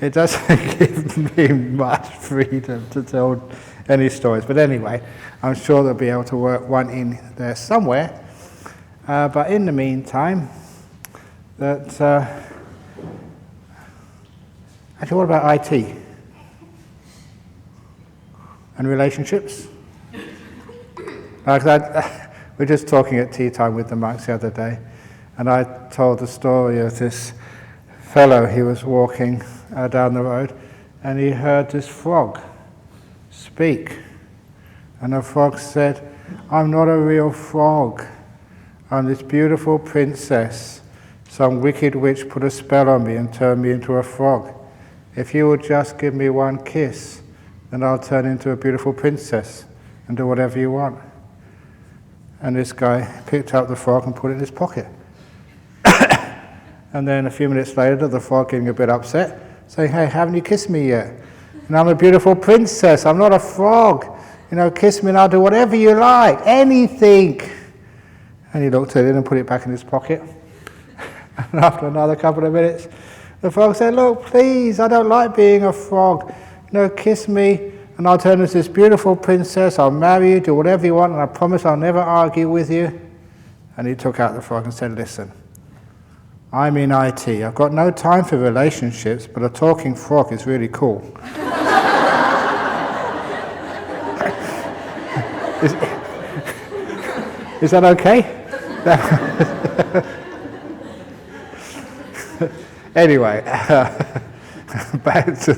It doesn't give me much freedom to tell any stories. But anyway, I'm sure they'll be able to work one in there somewhere. But in the meantime, actually, what about IT? And relationships? We're just talking at tea time with the monks the other day, and I told the story of this fellow. He was walking down the road, and he heard this frog speak. And the frog said, "I'm not a real frog. I'm this beautiful princess. Some wicked witch put a spell on me and turned me into a frog. If you would just give me one kiss, then I'll turn into a beautiful princess and do whatever you want." And this guy picked up the frog and put it in his pocket. And then a few minutes later, the frog getting a bit upset, saying, "Hey, haven't you kissed me yet? And I'm a beautiful princess, I'm not a frog. Kiss me and I'll do whatever you like, anything." And he looked at it and put it back in his pocket. And after another couple of minutes, the frog said, "Look, please, I don't like being a frog. Kiss me and I'll turn into this beautiful princess, I'll marry you, do whatever you want, and I promise I'll never argue with you." And he took out the frog and said, "Listen, I'm in IT. I've got no time for relationships, but a talking frog is really cool." Is that okay? Anyway, back to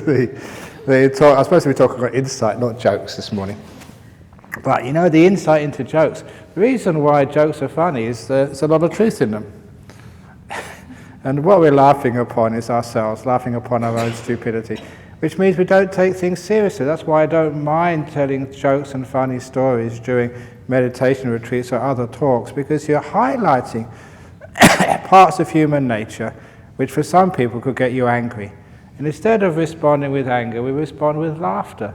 the talk. I'm supposed to be talking about insight, not jokes this morning. But the insight into jokes, the reason why jokes are funny is there's a lot of truth in them. And what we're laughing upon is ourselves, laughing upon our own stupidity, which means we don't take things seriously. That's why I don't mind telling jokes and funny stories during meditation retreats or other talks, because you're highlighting parts of human nature which for some people could get you angry. And instead of responding with anger, we respond with laughter.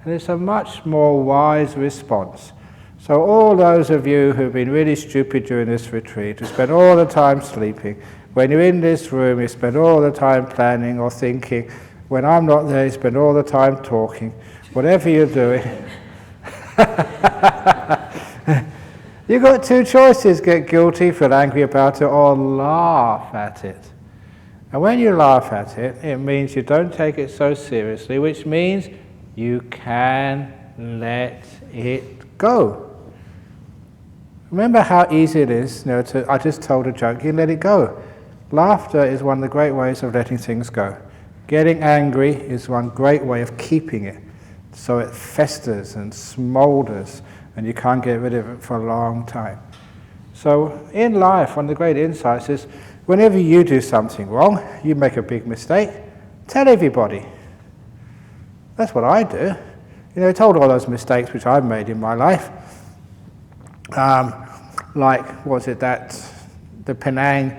And it's a much more wise response. So all those of you who've been really stupid during this retreat, who spend all the time sleeping, when you're in this room, you spend all the time planning or thinking. When I'm not there, you spend all the time talking. Whatever you're doing, you've got two choices: get guilty, feel angry about it, or laugh at it. And when you laugh at it, it means you don't take it so seriously, which means you can let it go. Remember how easy it is, I just told a joke, you let it go. Laughter is one of the great ways of letting things go. Getting angry is one great way of keeping it, so it festers and smoulders, and you can't get rid of it for a long time. So in life, one of the great insights is, whenever you do something wrong, you make a big mistake, tell everybody. That's what I do. I told all those mistakes which I've made in my life. The Penang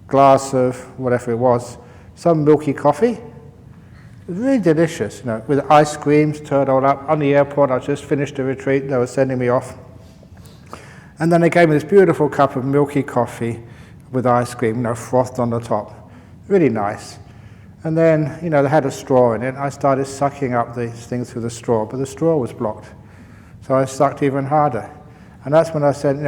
glass of whatever it was, some milky coffee. It was really delicious, with ice creams turned all up. On the airport, I just finished the retreat, they were sending me off. And then they gave me this beautiful cup of milky coffee with ice cream, frothed on the top. Really nice. And then, they had a straw in it. I started sucking up these things through the straw, but the straw was blocked. So I sucked even harder. And that's when I said,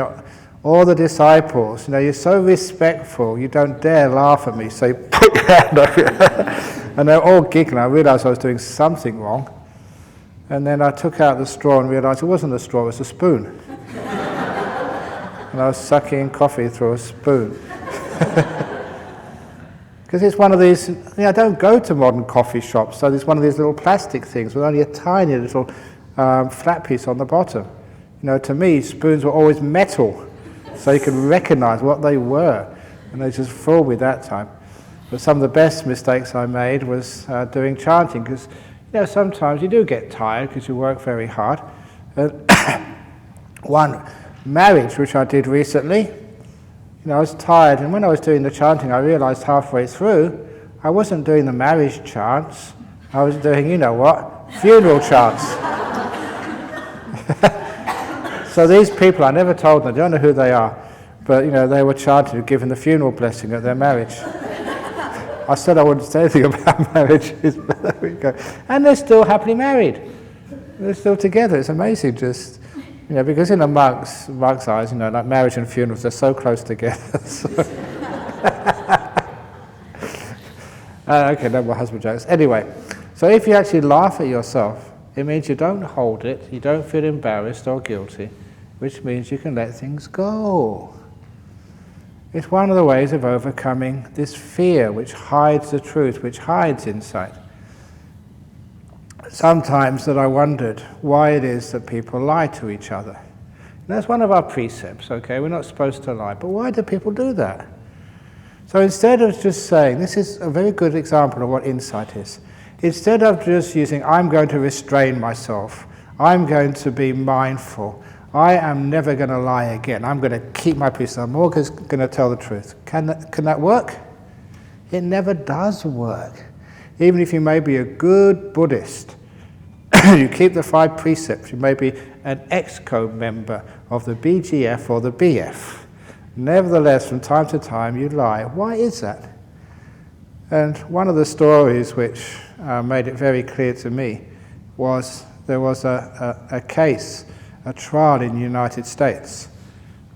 all the disciples, you're so respectful, you don't dare laugh at me, so you put your hand up here. And they're all giggling. I realized I was doing something wrong. And then I took out the straw and realized it wasn't a straw, it was a spoon. And I was sucking coffee through a spoon. Because it's one of these, I don't go to modern coffee shops, so there's one of these little plastic things with only a tiny little flat piece on the bottom. To me, spoons were always metal, so you could recognize what they were, and they just fooled me that time. But some of the best mistakes I made was doing chanting, because sometimes you do get tired because you work very hard. One marriage, which I did recently, I was tired, and when I was doing the chanting, I realized halfway through, I wasn't doing the marriage chants, I was doing, funeral chants. So these people, I never told them, I don't know who they are, but they were chanting, giving the funeral blessing at their marriage. I said I wouldn't say anything about marriages, but there we go. And they're still happily married. They're still together. It's amazing, just, because in a monk's eyes, like marriage and funerals, they're so close together. So. Okay, no more husband jokes. Anyway, so if you actually laugh at yourself, it means you don't hold it, you don't feel embarrassed or guilty, which means you can let things go. It's one of the ways of overcoming this fear which hides the truth, which hides insight. Sometimes that I wondered why it is that people lie to each other. And that's one of our precepts, okay? We're not supposed to lie, but why do people do that? So instead of just saying, this is a very good example of what insight is. Instead of just using, I'm going to restrain myself, I'm going to be mindful, I am never going to lie again, I'm going to keep my peace, I'm always going to tell the truth. Can that work? It never does work. Even if you may be a good Buddhist, you keep the 5 precepts, you may be an EXCO member of the BGF or the BF. Nevertheless, from time to time, you lie. Why is that? And one of the stories which made it very clear to me was there was a case, a trial in the United States,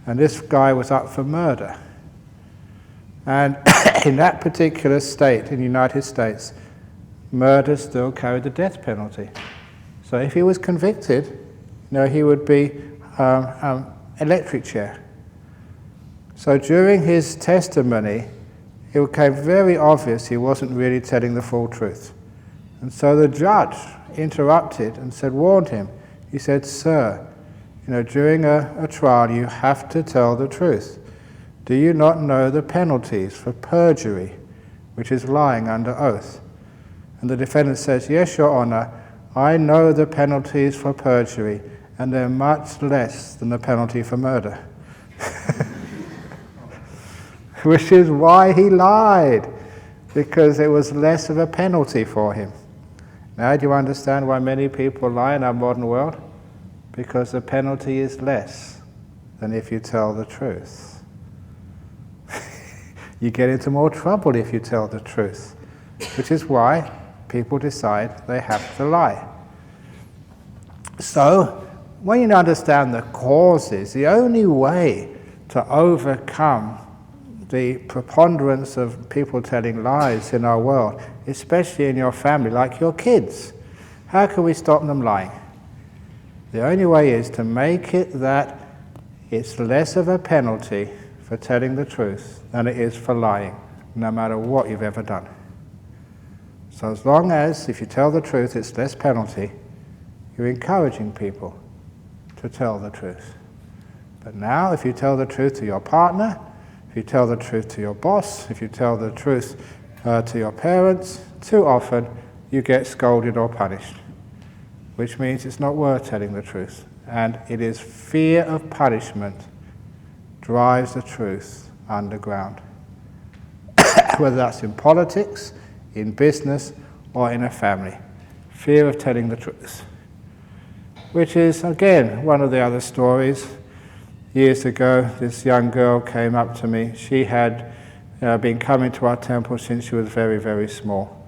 and this guy was up for murder. And in that particular state, in the United States, murder still carried the death penalty. So if he was convicted, he would be electric chair. So during his testimony, it became very obvious he wasn't really telling the full truth. And so the judge interrupted and warned him. He said, "Sir, during a trial you have to tell the truth. Do you not know the penalties for perjury, which is lying under oath?" And the defendant says, "Yes, Your Honor, I know the penalties for perjury, and they're much less than the penalty for murder." Which is why he lied, because it was less of a penalty for him. Now, do you understand why many people lie in our modern world? Because the penalty is less than if you tell the truth. You get into more trouble if you tell the truth, which is why people decide they have to lie. So, when you understand the causes, the only way to overcome the preponderance of people telling lies in our world, especially in your family, like your kids, how can we stop them lying? The only way is to make it that it's less of a penalty for telling the truth than it is for lying, no matter what you've ever done. So as long as, if you tell the truth, it's less penalty, you're encouraging people to tell the truth. But now, if you tell the truth to your partner, if you tell the truth to your boss, if you tell the truth to your parents, too often you get scolded or punished, which means it's not worth telling the truth. And it is fear of punishment drives the truth underground. Whether that's in politics, in business, or in a family. Fear of telling the truth. Which is, again, one of the other stories. Years ago, this young girl came up to me. She had been coming to our temple since she was very, very small.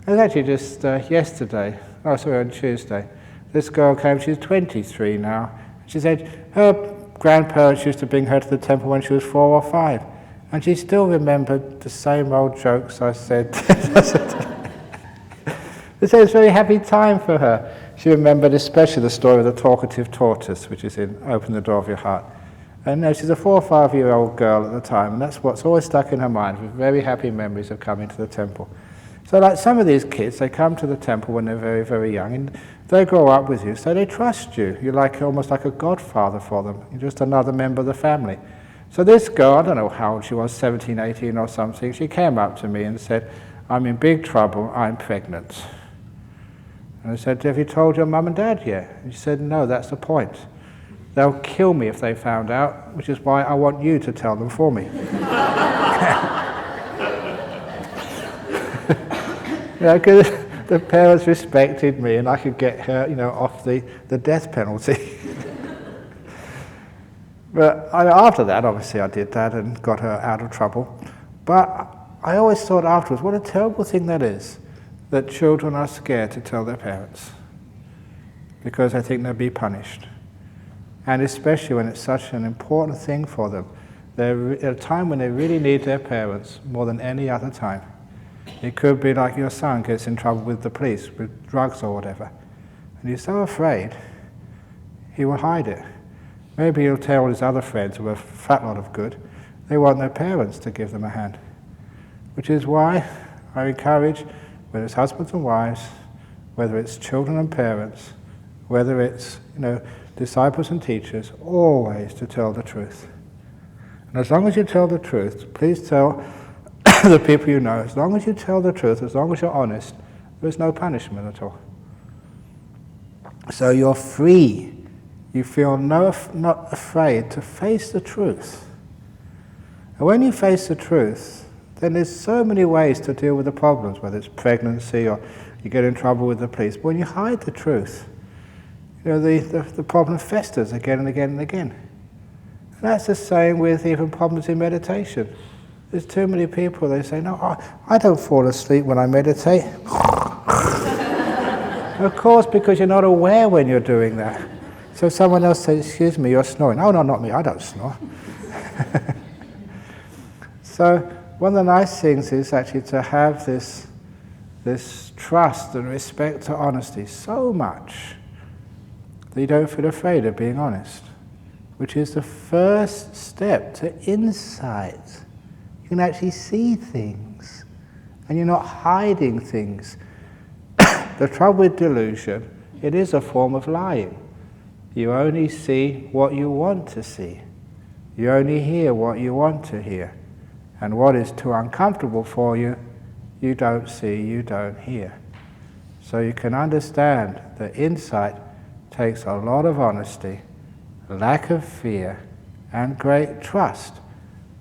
It was actually just yesterday, on Tuesday. This girl came, she's 23 now. She said her grandparents used to bring her to the temple when she was 4 or 5. And she still remembered the same old jokes I said. It's a very happy time for her. She remembered especially the story of the talkative tortoise, which is in Open the Door of Your Heart. And she's a 4 or 5-year-old girl at the time, and that's what's always stuck in her mind, with very happy memories of coming to the temple. So like some of these kids, they come to the temple when they're very, very young, and they grow up with you, so they trust you. You're almost like a godfather for them. You're just another member of the family. So this girl, I don't know how old she was, 17, 18 or something, she came up to me and said, "I'm in big trouble, I'm pregnant." And I said, "Have you told your mum and dad yet?" And she said, "No, that's the point. They'll kill me if they found out, which is why I want you to tell them for me." Because the parents respected me and I could get her, off the death penalty. But after that, obviously I did that and got her out of trouble. But I always thought afterwards, what a terrible thing that is, that children are scared to tell their parents because they think they'll be punished. And especially when it's such an important thing for them. They're at a time when they really need their parents more than any other time. It could be like your son gets in trouble with the police, with drugs or whatever. And he's so afraid, he will hide it. Maybe he'll tell his other friends who have a fat lot of good, they want their parents to give them a hand. Which is why I encourage, whether it's husbands and wives, whether it's children and parents, whether it's, disciples and teachers, always to tell the truth. And as long as you tell the truth, please tell the people you know, as long as you tell the truth, as long as you're honest, there is no punishment at all. So you're free. You feel not afraid to face the truth. And when you face the truth, then there's so many ways to deal with the problems, whether it's pregnancy or you get in trouble with the police. But when you hide the truth, the problem festers again and again and again. And that's the same with even problems in meditation. There's too many people, they say, no, I don't fall asleep when I meditate. Of course, because you're not aware when you're doing that. So someone else says, excuse me, you're snoring. Oh, no, not me, I don't snore. So one of the nice things is actually to have this trust and respect to honesty so much that you don't feel afraid of being honest, which is the first step to insight. You can actually see things, and you're not hiding things. The trouble with delusion, it is a form of lying. You only see what you want to see. You only hear what you want to hear. And what is too uncomfortable for you, you don't see, you don't hear. So you can understand that insight takes a lot of honesty, lack of fear, and great trust.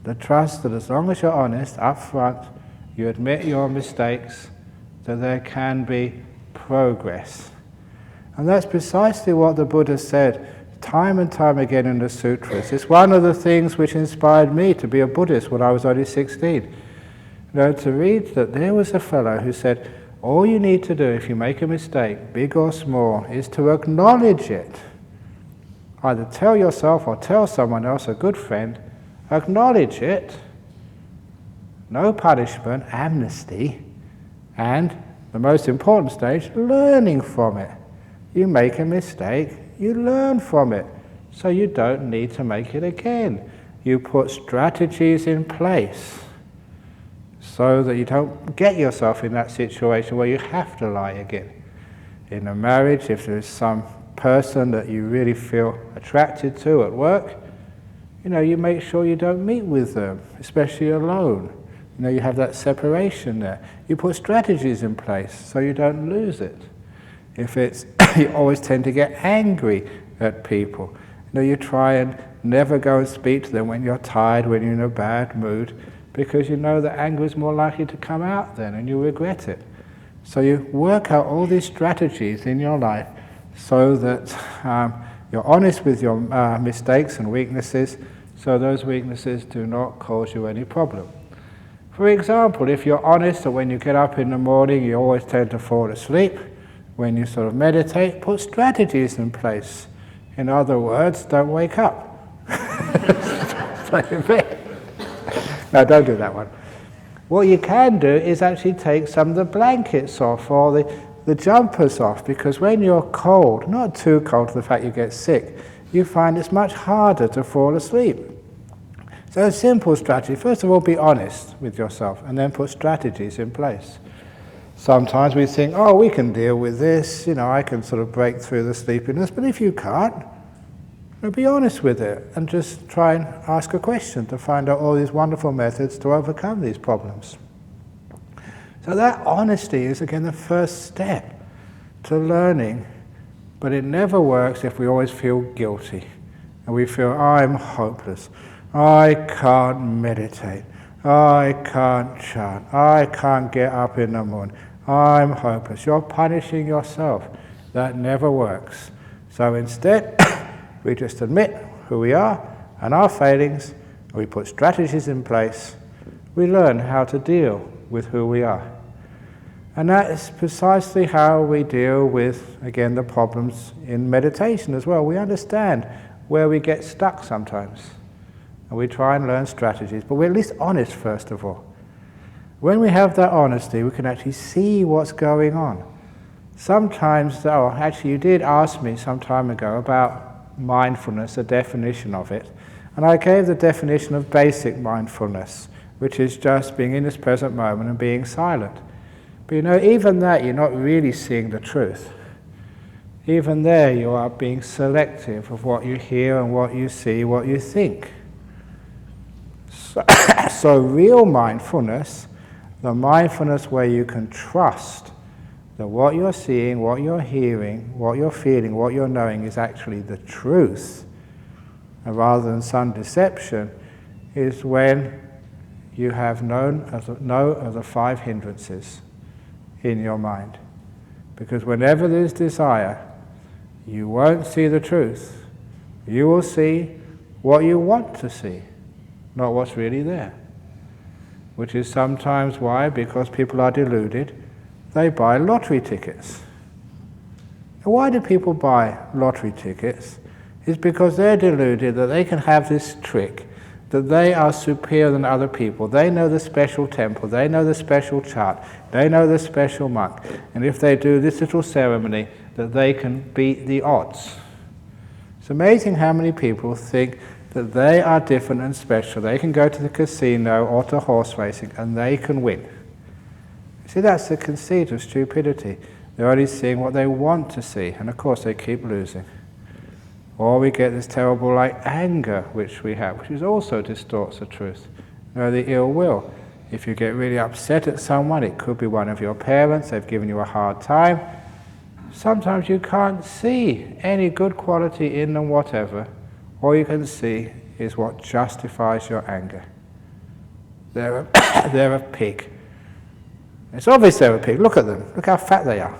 The trust that as long as you're honest up front, you admit your mistakes, that there can be progress. And that's precisely what the Buddha said time and time again in the sutras. It's one of the things which inspired me to be a Buddhist when I was only 16. To read that there was a fellow who said, all you need to do if you make a mistake, big or small, is to acknowledge it. Either tell yourself or tell someone else, a good friend, acknowledge it, no punishment, amnesty, and the most important stage, learning from it. You make a mistake, you learn from it, so you don't need to make it again. You put strategies in place so that you don't get yourself in that situation where you have to lie again. In a marriage, if there's some person that you really feel attracted to at work, you make sure you don't meet with them, especially alone. You have that separation there. You put strategies in place so you don't lose it. If it's, you always tend to get angry at people. You try and never go and speak to them when you're tired, when you're in a bad mood, because you know that anger is more likely to come out then and you regret it. So you work out all these strategies in your life so that you're honest with your mistakes and weaknesses, so those weaknesses do not cause you any problem. For example, if you're honest that when you get up in the morning you always tend to fall asleep, when you sort of meditate, put strategies in place. In other words, don't wake up. Stay in bed. No, don't do that one. What you can do is actually take some of the blankets off or the jumpers off, because when you're cold, not too cold to the fact you get sick, you find it's much harder to fall asleep. So a simple strategy, first of all, be honest with yourself and then put strategies in place. Sometimes we think, we can deal with this, I can sort of break through the sleepiness, but if you can't, be honest with it and just try and ask a question to find out all these wonderful methods to overcome these problems. So that honesty is again the first step to learning, but it never works if we always feel guilty and we feel, I'm hopeless, I can't meditate, I can't chant, I can't get up in the morning, I'm hopeless. You're punishing yourself. That never works. So instead, we just admit who we are and our failings, and we put strategies in place we learn how to deal with who we are. And that is precisely how we deal with, again, the problems in meditation as well. We understand where we get stuck sometimes. And we try and learn strategies, but we're at least honest first of all. When we have that honesty, we can actually see what's going on. Sometimes, actually you did ask me some time ago about mindfulness, the definition of it. And I gave the definition of basic mindfulness, which is just being in this present moment and being silent. But even that, you're not really seeing the truth. Even there, you are being selective of what you hear and what you see, what you think. So real mindfulness, the mindfulness where you can trust that what you're seeing, what you're hearing, what you're feeling, what you're knowing is actually the truth, and rather than some deception, is when you have know of the 5 hindrances in your mind. Because whenever there's desire, you won't see the truth. You will see what you want to see, not what's really there. Which is sometimes why, because people are deluded, they buy lottery tickets. And why do people buy lottery tickets? It's because they're deluded that they can have this trick, that they are superior than other people. They know the special temple, they know the special chart, they know the special monk. And if they do this little ceremony, that they can beat the odds. It's amazing how many people think that they are different and special. They can go to the casino or to horse racing and they can win. See, that's the conceit of stupidity. They're only seeing what they want to see, and of course they keep losing. Or we get this terrible anger which we have, which also distorts the truth. The ill will. If you get really upset at someone, it could be one of your parents, they've given you a hard time. Sometimes you can't see any good quality in them, whatever. All you can see is what justifies your anger. They're a pig. It's obvious they're a pig. Look at them. Look how fat they are.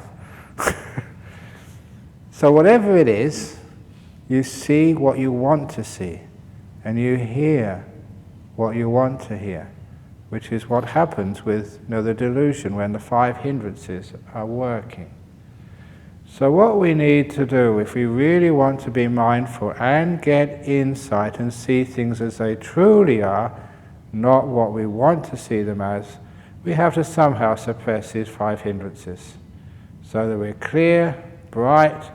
So whatever it is, you see what you want to see, and you hear what you want to hear, which is what happens with the delusion when the 5 hindrances are working. So what we need to do, if we really want to be mindful and get insight and see things as they truly are, not what we want to see them as, we have to somehow suppress these 5 hindrances, so that we're clear, bright.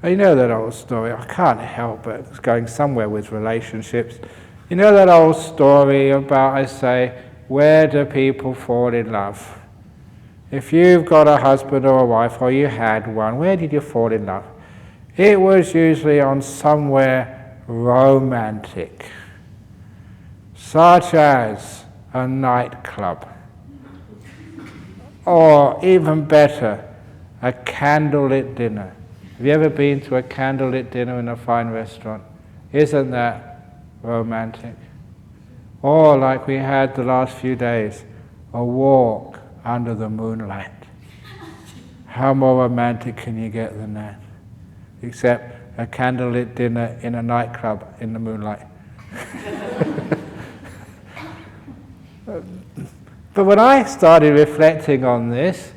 You know that old story, I can't help but it's going somewhere with relationships. You know that old story about, I say, where do people fall in love? If you've got a husband or a wife, or you had one, where did you fall in love? It was usually on somewhere romantic, such as a nightclub, or even better, a candlelit dinner. Have you ever been to a candlelit dinner in a fine restaurant? Isn't that romantic? Or like we had the last few days, a walk under the moonlight. How more romantic can you get than that? Except a candlelit dinner in a nightclub in the moonlight. But when I started reflecting on this,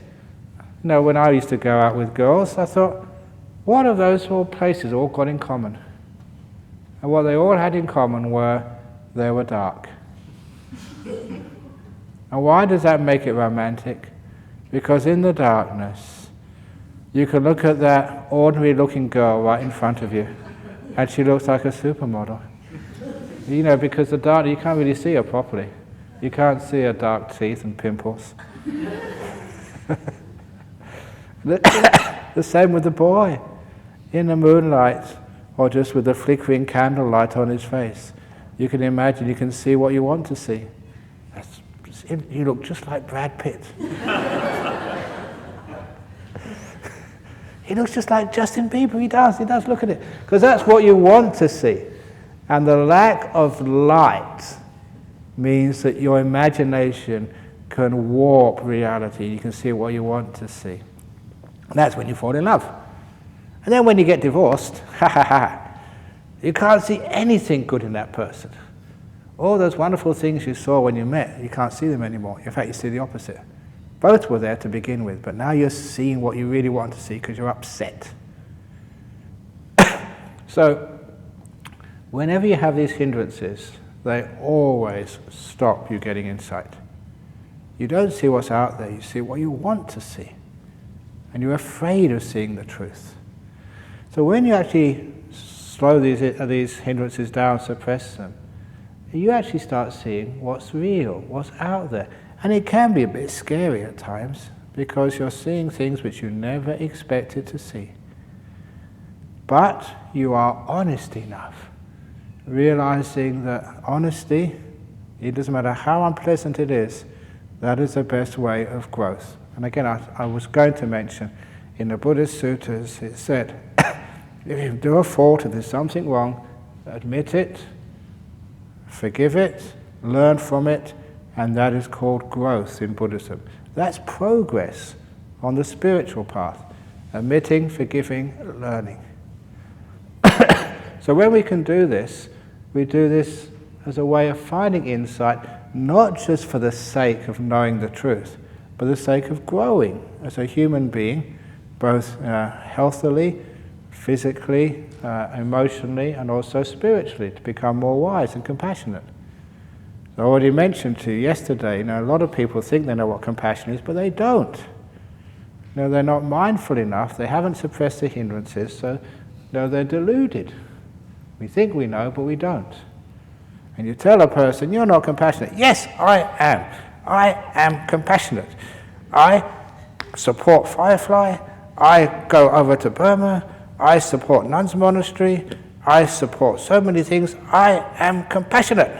when I used to go out with girls, I thought, what have those four places all got in common? And what they all had in common were they were dark. And why does that make it romantic? Because in the darkness, you can look at that ordinary looking girl right in front of you, and she looks like a supermodel. Because the dark, you can't really see her properly. You can't see her dark teeth and pimples. The same with the boy. In the moonlight, or just with the flickering candlelight on his face, you can imagine, you can see what you want to see. You look just like Brad Pitt. He looks just like Justin Bieber, he does, look at it. Because that's what you want to see. And the lack of light means that your imagination can warp reality. You can see what you want to see. And that's when you fall in love. And then when you get divorced, you can't see anything good in that person. All those wonderful things you saw when you met, you can't see them anymore. In fact, you see the opposite. Both were there to begin with, but now you're seeing what you really want to see because you're upset. So, whenever you have these hindrances, they always stop you getting insight. You don't see what's out there, you see what you want to see. And you're afraid of seeing the truth. So when you actually slow these hindrances down, suppress them, you actually start seeing what's real, what's out there. And it can be a bit scary at times, because you're seeing things which you never expected to see. But you are honest enough, realizing that honesty, it doesn't matter how unpleasant it is, that is the best way of growth. And again, I was going to mention, in the Buddhist sutras, it said, if you do a fault, if there's something wrong, admit it, forgive it, learn from it, and that is called growth in Buddhism. That's progress on the spiritual path. Admitting, forgiving, learning. So when we can do this, we do this as a way of finding insight, not just for the sake of knowing the truth, but the sake of growing as a human being, both healthily, physically, emotionally, and also spiritually, to become more wise and compassionate. I already mentioned to you yesterday, a lot of people think they know what compassion is, but they don't. They're not mindful enough, they haven't suppressed the hindrances, so they're deluded. We think we know, but we don't. And you tell a person, you're not compassionate. Yes, I am. I am compassionate. I support Firefly. I go over to Burma. I support Nuns Monastery. I support so many things. I am compassionate.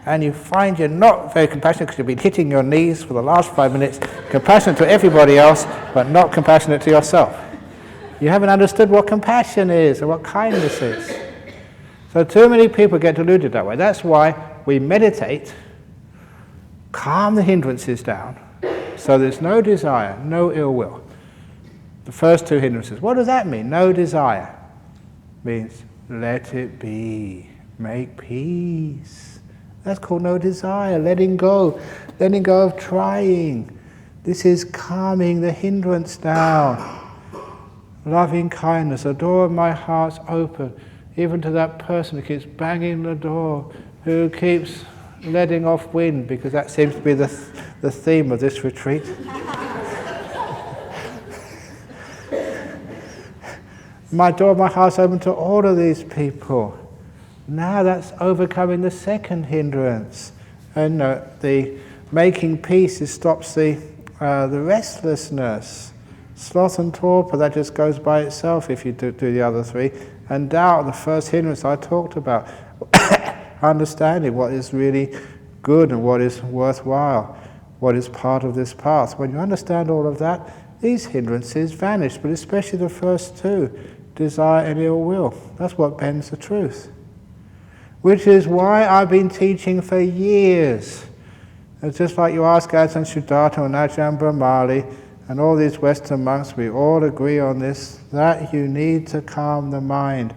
And you find you're not very compassionate because you've been hitting your knees for the last 5 minutes, compassionate to everybody else, but not compassionate to yourself. You haven't understood what compassion is or what kindness is. So too many people get deluded that way. That's why we meditate, calm the hindrances down, so there's no desire, no ill will. The first two hindrances. What does that mean? No desire. Means let it be, make peace. That's called no desire, letting go of trying. This is calming the hindrance down. Loving kindness, the door of my heart's open, even to that person who keeps banging the door, who keeps letting off wind, because that seems to be the theme of this retreat. My door of my heart's open to all of these people. Now that's overcoming the second hindrance. And the making peace stops the restlessness. Sloth and torpor, that just goes by itself if you do the other three. And doubt, the first hindrance I talked about. Understanding what is really good and what is worthwhile, what is part of this path. When you understand all of that, these hindrances vanish, but especially the first two, desire and ill will. That's what bends the truth. Which is why I've been teaching for years. It's just like you ask Ajahn Sudatta and Ajahn Brahmali and all these Western monks, we all agree on this, that you need to calm the mind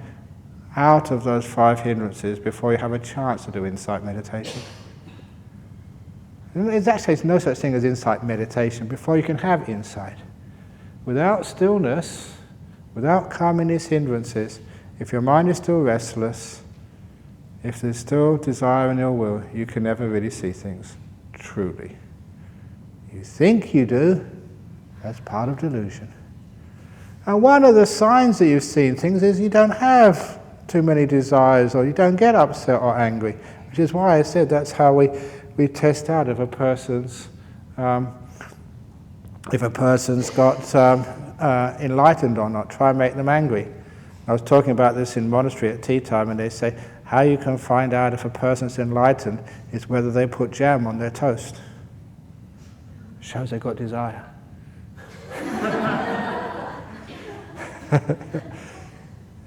out of those 5 hindrances before you have a chance to do insight meditation. There's actually no such thing as insight meditation before you can have insight. Without stillness, without calming these hindrances, if your mind is still restless, if there's still desire and ill will, you can never really see things truly. You think you do, that's part of delusion. And one of the signs that you've seen things is you don't have too many desires, or you don't get upset or angry, which is why I said that's how we test out if a person's got enlightened or not. Try and make them angry. I was talking about this in monastery at tea time, and they say how you can find out if a person's enlightened is whether they put jam on their toast. Shows they've got desire.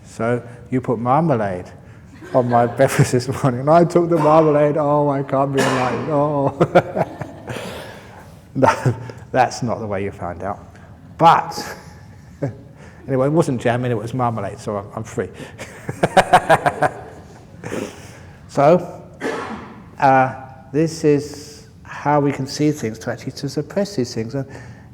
So you put marmalade on my breakfast this morning, and I took the marmalade. Oh, I can't be enlightened. Oh, no, that's not the way you find out. But anyway, it wasn't jam, it was marmalade, so I'm free. So this is how we can see things, to actually to suppress these things. And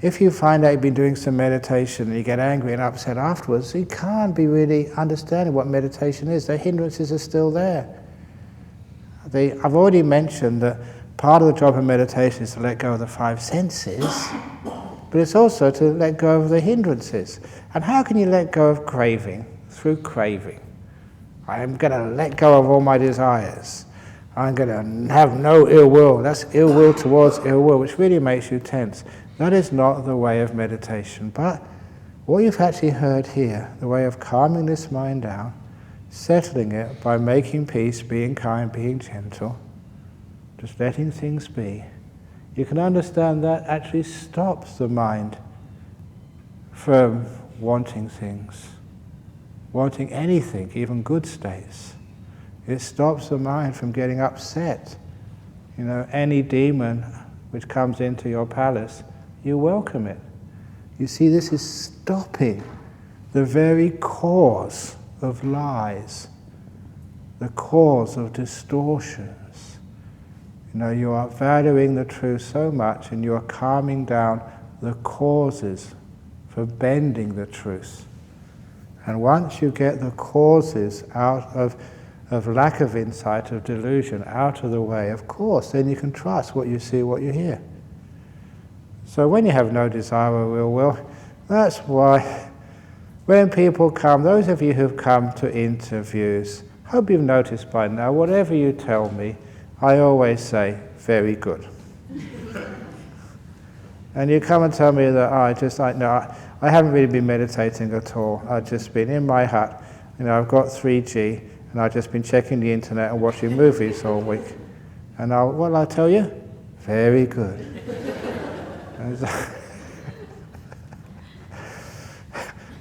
if you find out you've been doing some meditation and you get angry and upset afterwards, you can't be really understanding what meditation is. The hindrances are still there. I've already mentioned that part of the job of meditation is to let go of the five senses, but it's also to let go of the hindrances. And how can you let go of craving? Through craving. I'm going to let go of all my desires. I'm going to have no ill will. That's ill will towards ill will, which really makes you tense. That is not the way of meditation. But what you've actually heard here, the way of calming this mind down, settling it by making peace, being kind, being gentle, just letting things be, you can understand that actually stops the mind from wanting things, wanting anything, even good states. It stops the mind from getting upset. You know, any demon which comes into your palace, you welcome it. You see, this is stopping the very cause of lies, the cause of distortions. You know, you are valuing the truth so much and you are calming down the causes for bending the truth. And once you get the causes out of lack of insight, of delusion, out of the way, of course, then you can trust what you see, what you hear. So when you have no desire or ill will, that's why when people come, those of you who've come to interviews, hope you've noticed by now, whatever you tell me, I always say, very good. And you come and tell me that, I haven't really been meditating at all. I've just been in my hut, I've got 3G, and I've just been checking the internet and watching movies all week. And what'll I tell you? Very good.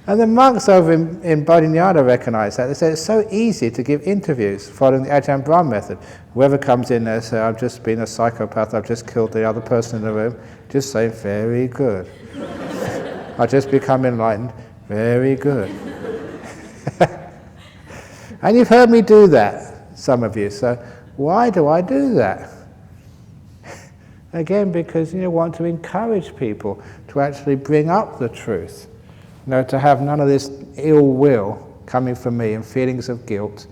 And the monks over in Bodhinyana recognize that. They say it's so easy to give interviews following the Ajahn Brahm method. Whoever comes in there says, I've just been a psychopath, I've just killed the other person in the room, just say, very good. I've just become enlightened, very good. And you've heard me do that, some of you, so why do I do that? Again, because you want to encourage people to actually bring up the truth. To have none of this ill will coming from me and feelings of guilt.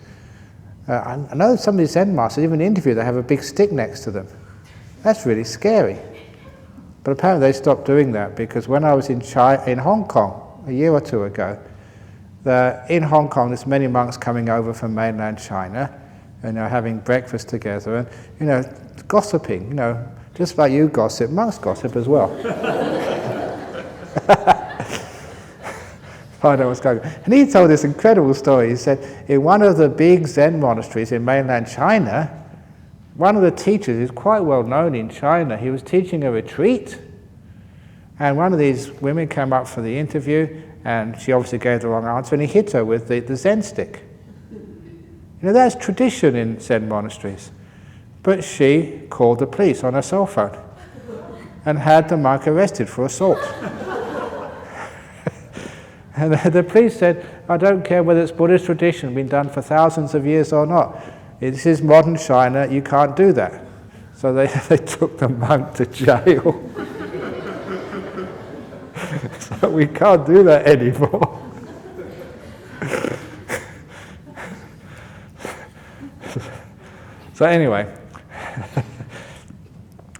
I know some of these Zen masters, even in an interview, they have a big stick next to them. That's really scary. But apparently they stopped doing that because when I was in Hong Kong a year or two ago, in Hong Kong there's many monks coming over from mainland China and having breakfast together and gossiping, just like you gossip, monks gossip as well. I know what's going on. And he told this incredible story. He said, in one of the big Zen monasteries in mainland China, one of the teachers is quite well known in China. He was teaching a retreat, and one of these women came up for the interview, and she obviously gave the wrong answer, and he hit her with the Zen stick. That's tradition in Zen monasteries. But she called the police on her cell phone and had the monk arrested for assault. And the priest said, I don't care whether it's Buddhist tradition, been done for thousands of years or not. This is modern China, you can't do that. So they took the monk to jail. So we can't do that anymore. So anyway,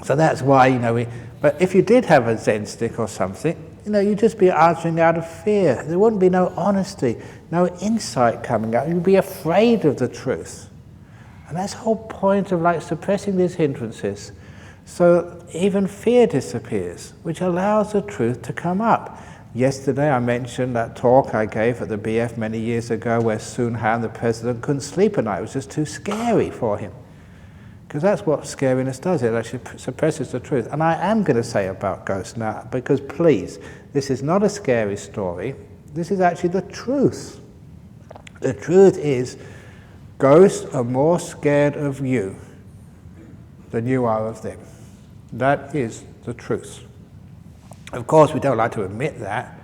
so that's why, but if you did have a Zen stick or something, you'd just be answering out of fear. There wouldn't be no honesty, no insight coming out. You'd be afraid of the truth. And that's the whole point of suppressing these hindrances. So even fear disappears, which allows the truth to come up. Yesterday I mentioned that talk I gave at the BF many years ago where Sun Han, the president, couldn't sleep at night. It was just too scary for him. Because that's what scariness does, it actually suppresses the truth. And I am going to say about ghosts now, because please, this is not a scary story, this is actually the truth. The truth is, ghosts are more scared of you than you are of them. That is the truth. Of course, we don't like to admit that,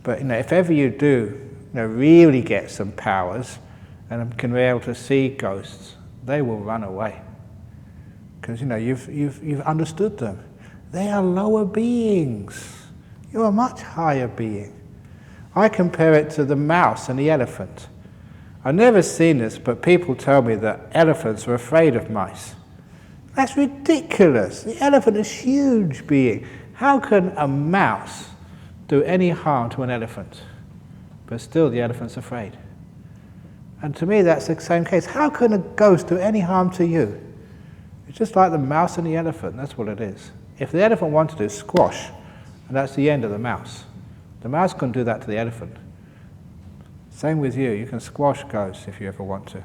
but if ever you do really get some powers and can be able to see ghosts, they will run away. because you've understood them. They are lower beings. You're a much higher being. I compare it to the mouse and the elephant. I've never seen this, but people tell me that elephants are afraid of mice. That's ridiculous. The elephant is a huge being. How can a mouse do any harm to an elephant? But still the elephant's afraid. And to me that's the same case. How can a ghost do any harm to you? It's just like the mouse and the elephant, that's what it is. If the elephant wanted to, squash, and that's the end of the mouse. The mouse couldn't do that to the elephant. Same with you, you can squash ghosts if you ever want to.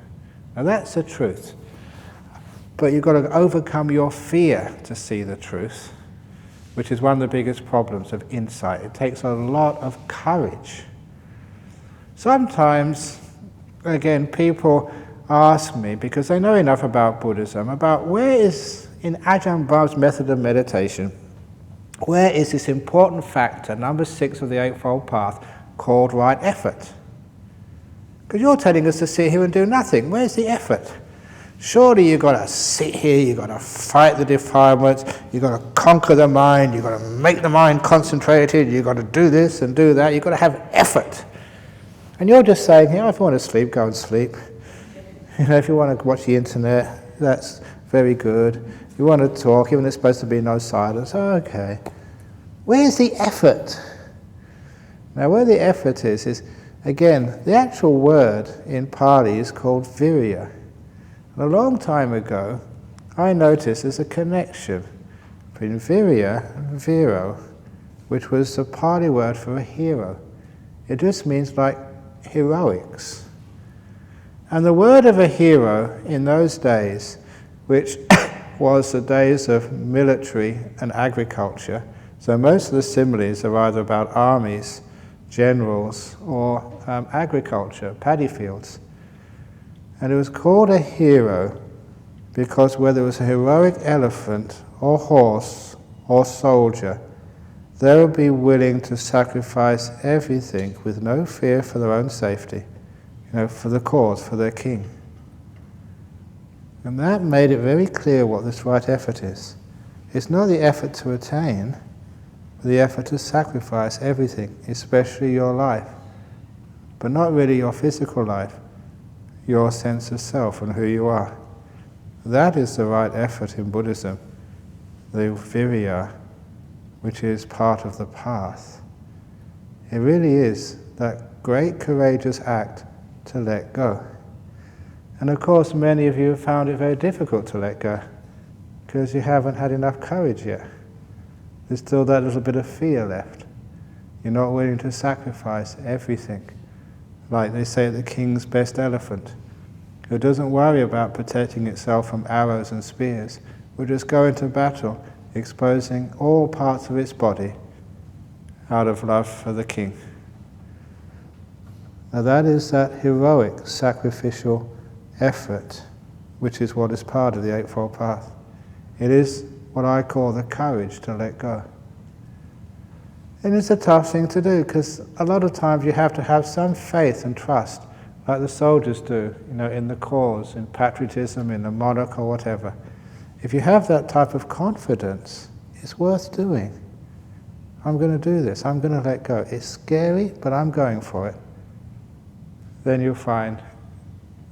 Now that's the truth. But you've got to overcome your fear to see the truth, which is one of the biggest problems of insight. It takes a lot of courage. Sometimes, again, people ask me, because they know enough about Buddhism, about where is, in Ajahn Brahm's method of meditation, where is this important factor, number 6 of the Eightfold Path, called right effort? Because you're telling us to sit here and do nothing. Where's the effort? Surely you've got to sit here, you've got to fight the defilements, you've got to conquer the mind, you've got to make the mind concentrated, you've got to do this and do that, you've got to have effort. And you're just saying, if you want to sleep, go and sleep. If you want to watch the internet, that's very good. If you want to talk, even though there's supposed to be no silence, okay. Where's the effort? Now where the effort is, again, the actual word in Pali is called virya. And a long time ago, I noticed there's a connection between virya and viro, which was the Pali word for a hero. It just means like heroics. And the word of a hero in those days, which was the days of military and agriculture, so most of the similes are either about armies, generals, or agriculture, paddy fields. And it was called a hero because whether it was a heroic elephant or horse or soldier, they would be willing to sacrifice everything with no fear for their own safety, for the cause, for their king. And that made it very clear what this right effort is. It's not the effort to attain, but the effort to sacrifice everything, especially your life, but not really your physical life, your sense of self and who you are. That is the right effort in Buddhism, the virya, which is part of the path. It really is that great courageous act to let go. And of course many of you have found it very difficult to let go because you haven't had enough courage yet. There's still that little bit of fear left. You're not willing to sacrifice everything. Like they say, the king's best elephant, who doesn't worry about protecting itself from arrows and spears, will just go into battle, exposing all parts of its body out of love for the king. Now that is that heroic, sacrificial effort, which is what is part of the Eightfold Path. It is what I call the courage to let go. And it's a tough thing to do, because a lot of times you have to have some faith and trust, like the soldiers do, in the cause, in patriotism, in the monarch or whatever. If you have that type of confidence, it's worth doing. I'm going to do this, I'm going to let go. It's scary, but I'm going for it. Then you'll find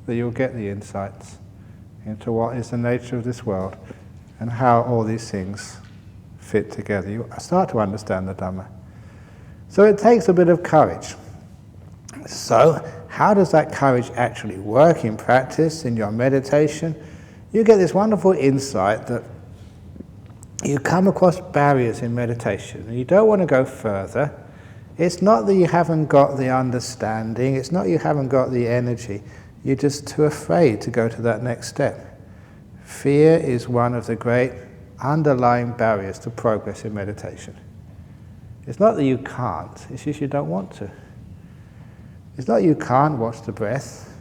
that you'll get the insights into what is the nature of this world and how all these things fit together. You start to understand the Dhamma. So it takes a bit of courage. So how does that courage actually work in practice, in your meditation? You get this wonderful insight that you come across barriers in meditation and you don't want to go further. It's not that you haven't got the understanding, it's not you haven't got the energy, you're just too afraid to go to that next step. Fear is one of the great underlying barriers to progress in meditation. It's not that you can't, it's just you don't want to. It's not you can't watch the breath,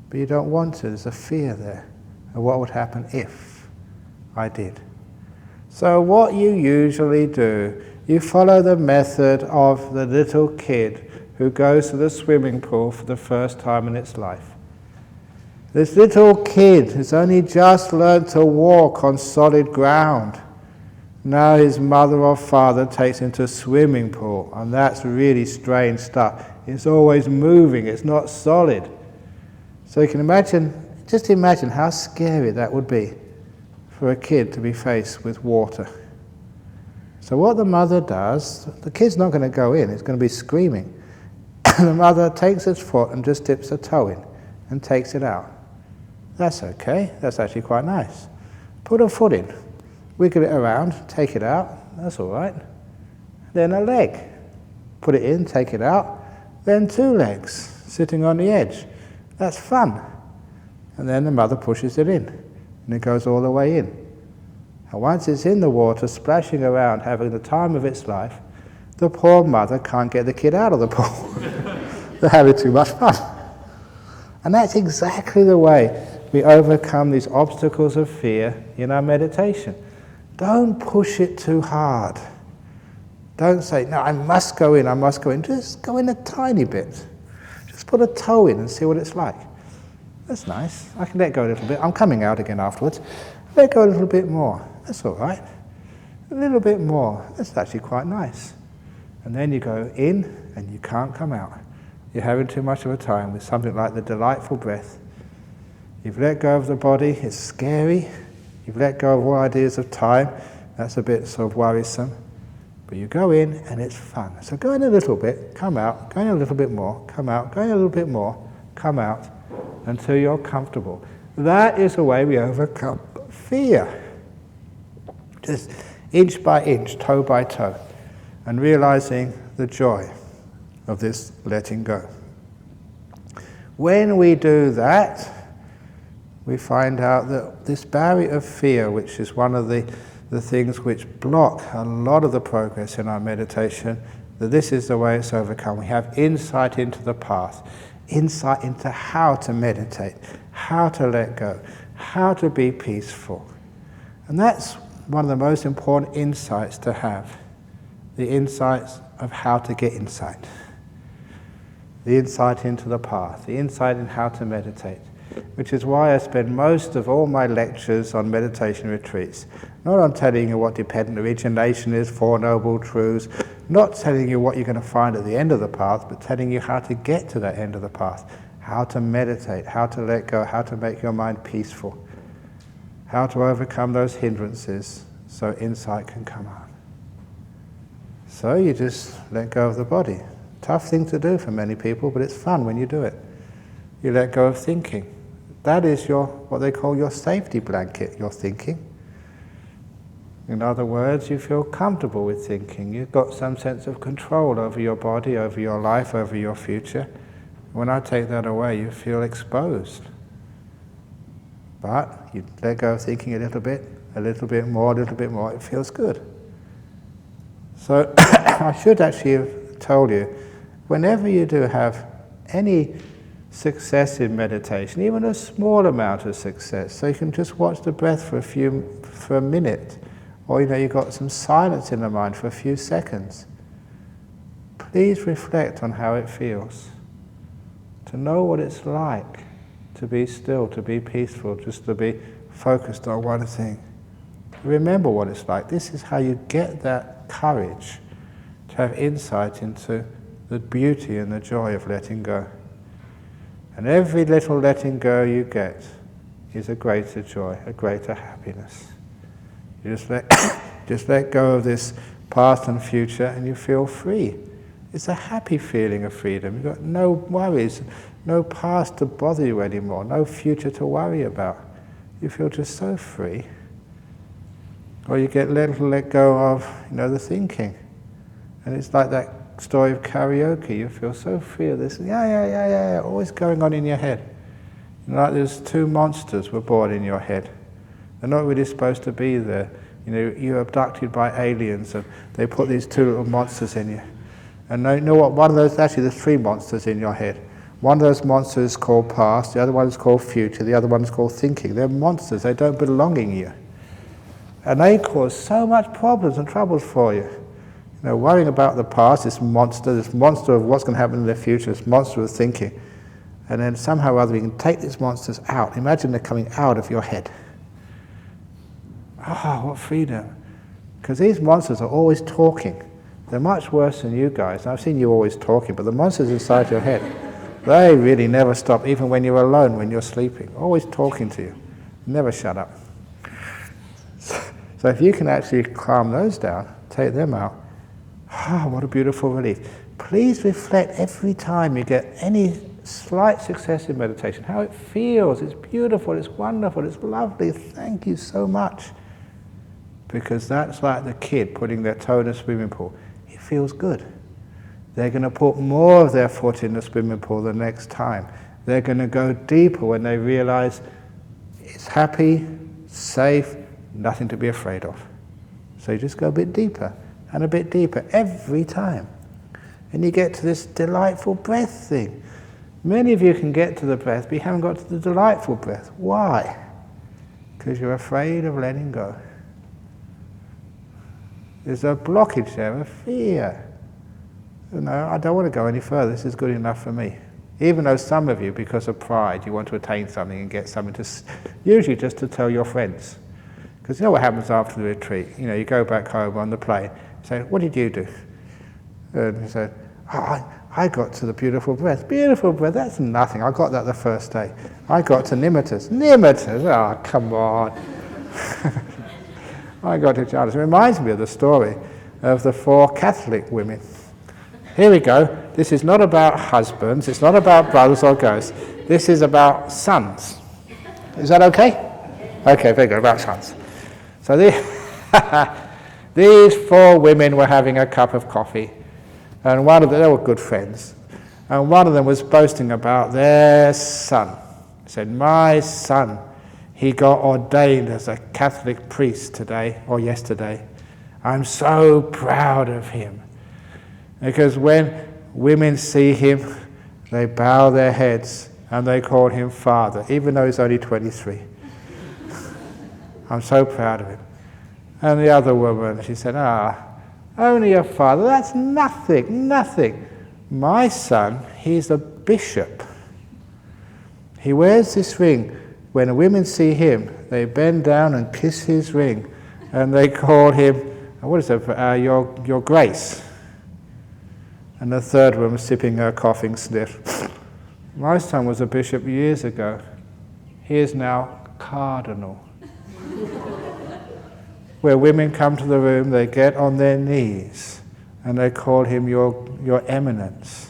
but you don't want to. There's a fear there of what would happen if I did. So what you usually do, you follow the method of the little kid who goes to the swimming pool for the first time in its life. This little kid has only just learned to walk on solid ground. Now his mother or father takes him to a swimming pool, and that's really strange stuff. It's always moving, it's not solid. So you can imagine, just imagine how scary that would be for a kid to be faced with water. So what the mother does, the kid's not going to go in, it's going to be screaming. The mother takes its foot and just dips her toe in and takes it out. That's okay, that's actually quite nice. Put her foot in, wiggle it around, take it out, that's all right. Then a leg, put it in, take it out. Then 2 legs, sitting on the edge. That's fun. And then the mother pushes it in, and it goes all the way in. And once it's in the water, splashing around, having the time of its life, the poor mother can't get the kid out of the pool. They're having too much fun. And that's exactly the way we overcome these obstacles of fear in our meditation. Don't push it too hard. Don't say, no, I must go in, I must go in. Just go in a tiny bit. Just put a toe in and see what it's like. That's nice. I can let go a little bit. I'm coming out again afterwards. Let go a little bit more. That's all right. A little bit more. That's actually quite nice. And then you go in and you can't come out. You're having too much of a time with something like the delightful breath. You've let go of the body. It's scary. You've let go of all ideas of time. That's a bit sort of worrisome. But you go in and it's fun. So go in a little bit, come out, go in a little bit more, come out, go in a little bit more, come out, until you're comfortable. That is the way we overcome fear. Just inch by inch, toe by toe, and realizing the joy of this letting go. When we do that, we find out that this barrier of fear, which is one of the things which block a lot of the progress in our meditation, that this is the way it's overcome. We have insight into the path, insight into how to meditate, how to let go, how to be peaceful. And that's one of the most important insights to have, the insights of how to get insight, the insight into the path, the insight in how to meditate, which is why I spend most of all my lectures on meditation retreats, not on telling you what dependent origination is, Four Noble Truths, not telling you what you're going to find at the end of the path, but telling you how to get to that end of the path, how to meditate, how to let go, how to make your mind peaceful, how to overcome those hindrances so insight can come out. So you just let go of the body. Tough thing to do for many people, but it's fun when you do it. You let go of thinking. That is your, what they call your safety blanket, your thinking. In other words, you feel comfortable with thinking. You've got some sense of control over your body, over your life, over your future. When I take that away, you feel exposed. But you let go of thinking a little bit more, it feels good. So I should actually have told you, whenever you do have any success in meditation, even a small amount of success, so you can just watch the breath for a minute, or you've got some silence in the mind for a few seconds. Please reflect on how it feels. To know what it's like to be still, to be peaceful, just to be focused on one thing. Remember what it's like. This is how you get that courage to have insight into the beauty and the joy of letting go. And every little letting go you get is a greater joy, a greater happiness. You just let go of this past and future and you feel free. It's a happy feeling of freedom. You've got no worries, no past to bother you anymore, no future to worry about. You feel just so free. Or you get let go of, the thinking. And it's like that story of karaoke. You feel so free of this, always going on in your head. Like there's 2 monsters were born in your head. They're not really supposed to be there. You're abducted by aliens and they put these 2 little monsters in you. And you know what? One of those, actually there's 3 monsters in your head. One of those monsters is called past, the other one is called future, the other one is called thinking. They're monsters, they don't belong in you. And they cause so much problems and troubles for you. Worrying about the past, this monster of what's going to happen in the future, this monster of thinking. And then somehow or other you can take these monsters out. Imagine they're coming out of your head. Ah, what freedom. Because these monsters are always talking. They're much worse than you guys. I've seen you always talking, but the monsters inside your head, they really never stop, even when you're alone, when you're sleeping. Always talking to you. Never shut up. So if you can actually calm those down, take them out, ah, what a beautiful relief. Please reflect every time you get any slight success in meditation, how it feels. It's beautiful, it's wonderful, it's lovely. Thank you so much. Because that's like the kid putting their toe in a swimming pool. It feels good. They're going to put more of their foot in the swimming pool the next time. They're going to go deeper when they realize it's happy, safe, nothing to be afraid of. So you just go a bit deeper and a bit deeper every time. And you get to this delightful breath thing. Many of you can get to the breath, but you haven't got to the delightful breath. Why? Because you're afraid of letting go. There's a blockage there, a fear. No, I don't want to go any further. This is good enough for me. Even though some of you, because of pride, you want to attain something and get something to, usually just to tell your friends. Because you know what happens after the retreat? You know, you go back home on the plane, say, what did you do? And you say, oh, I got to the beautiful breath. Beautiful breath, that's nothing. I got that the first day. I got to nimittas. Nimittas, oh, come on. I got to Jhana. It reminds me of the story of the 4 Catholic women. Here we go. This is not about husbands. It's not about brothers or ghosts. This is about sons. Is that okay? Okay, very good, about sons. So these 4 women were having a cup of coffee. And one of them, they were good friends. And one of them was boasting about their son. He said, my son, he got ordained as a Catholic priest today, or yesterday. I'm so proud of him. Because when women see him, they bow their heads and they call him father, even though he's only 23. I'm so proud of him. And the other woman, she said, only a father, that's nothing, nothing. My son, he's a bishop. He wears this ring. When women see him, they bend down and kiss his ring, and they call him, what is it, your grace. And the third woman sipping her coughing sniff. My son was a bishop years ago. He is now cardinal. Where women come to the room, they get on their knees and they call him your eminence.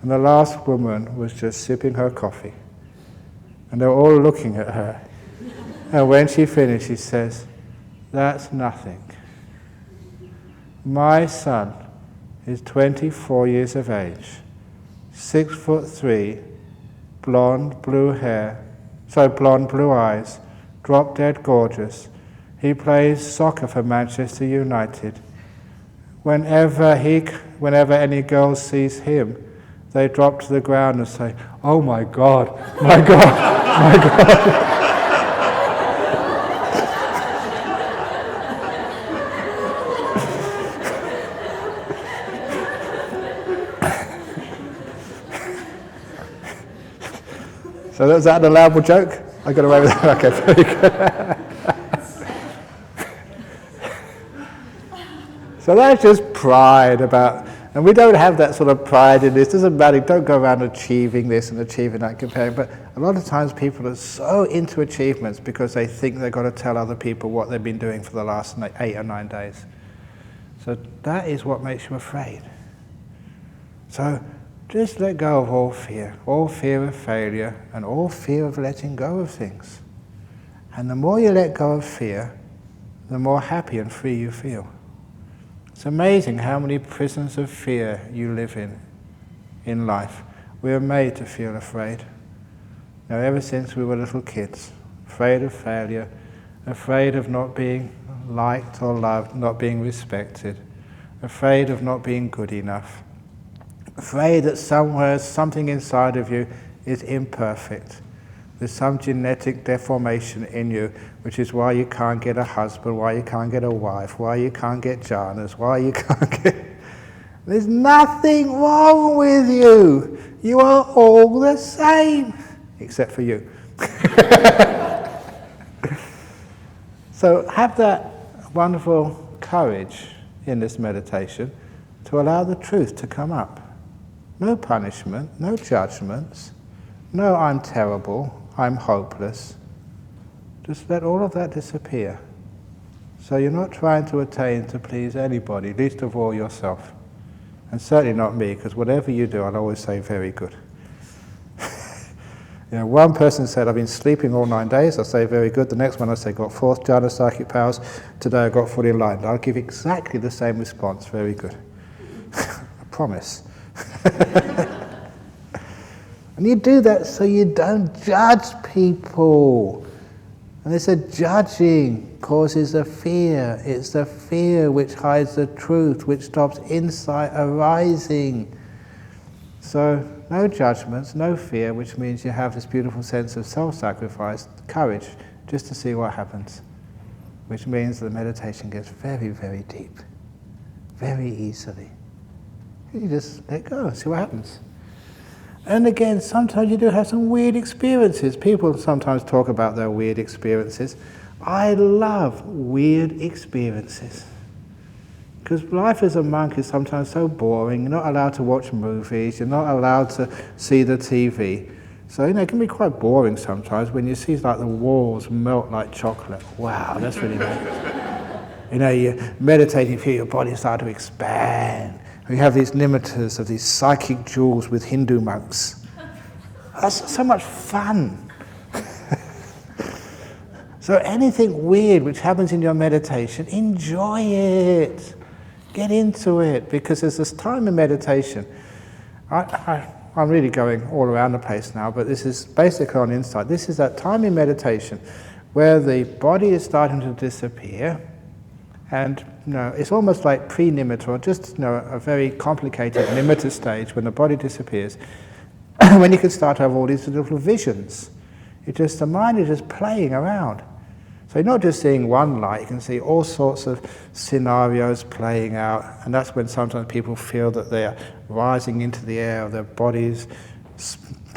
And the last woman was just sipping her coffee. And they were all looking at her. And when she finished, she says, that's nothing. My son is 24 years of age, 6'3", blonde, blue hair, blonde, blue eyes, drop-dead gorgeous. He plays soccer for Manchester United. Whenever any girl sees him, they drop to the ground and say, oh my God, my God, my God. So was that an allowable joke? I got away with that? Okay, very good. So that's just pride about, and we don't have that sort of pride in this. It doesn't matter, don't go around achieving this and achieving that, comparing. But a lot of times people are so into achievements because they think they've got to tell other people what they've been doing for the last 8 or 9 days. So that is what makes you afraid. So just let go of all fear of failure, and all fear of letting go of things. And the more you let go of fear, the more happy and free you feel. It's amazing how many prisons of fear you live in life. We are made to feel afraid. Now, ever since we were little kids, afraid of failure, afraid of not being liked or loved, not being respected, afraid of not being good enough, afraid that somewhere, something inside of you is imperfect. There's some genetic deformation in you, which is why you can't get a husband, why you can't get a wife, why you can't get jhanas, why you can't get... There's nothing wrong with you. You are all the same, except for you. So have that wonderful courage in this meditation to allow the truth to come up. No punishment, no judgments, no I'm terrible, I'm hopeless. Just let all of that disappear. So you're not trying to attain to please anybody, least of all yourself. And certainly not me, because whatever you do, I'll always say very good. One person said, I've been sleeping all 9 days, I say very good. The next one I say, got 4th jhana psychic powers. Today I got fully enlightened. I'll give exactly the same response, very good. I promise. And you do that so you don't judge people. And they said judging causes a fear. It's the fear which hides the truth, which stops insight arising. So no judgments, no fear, which means you have this beautiful sense of self-sacrifice, courage, just to see what happens. Which means the meditation gets very, very deep, very easily. You just let go, see what happens. And again, sometimes you do have some weird experiences. People sometimes talk about their weird experiences. I love weird experiences. Because life as a monk is sometimes so boring. You're not allowed to watch movies. You're not allowed to see the TV. So, it can be quite boring sometimes when you see like the walls melt like chocolate. Wow, that's really nice. You're meditating, you feel your body start to expand. We have these nimittas of these psychic jewels with Hindu monks. That's so much fun. So anything weird which happens in your meditation, enjoy it. Get into it, because there's this time in meditation. I'm really going all around the place now, but this is basically on insight. This is that time in meditation where the body is starting to disappear, and it's almost like pre-nimitta, or just a very complicated nimitta stage when the body disappears, when you can start to have all these little visions. The mind is just playing around. So you're not just seeing one light, you can see all sorts of scenarios playing out, and that's when sometimes people feel that they are rising into the air, or their bodies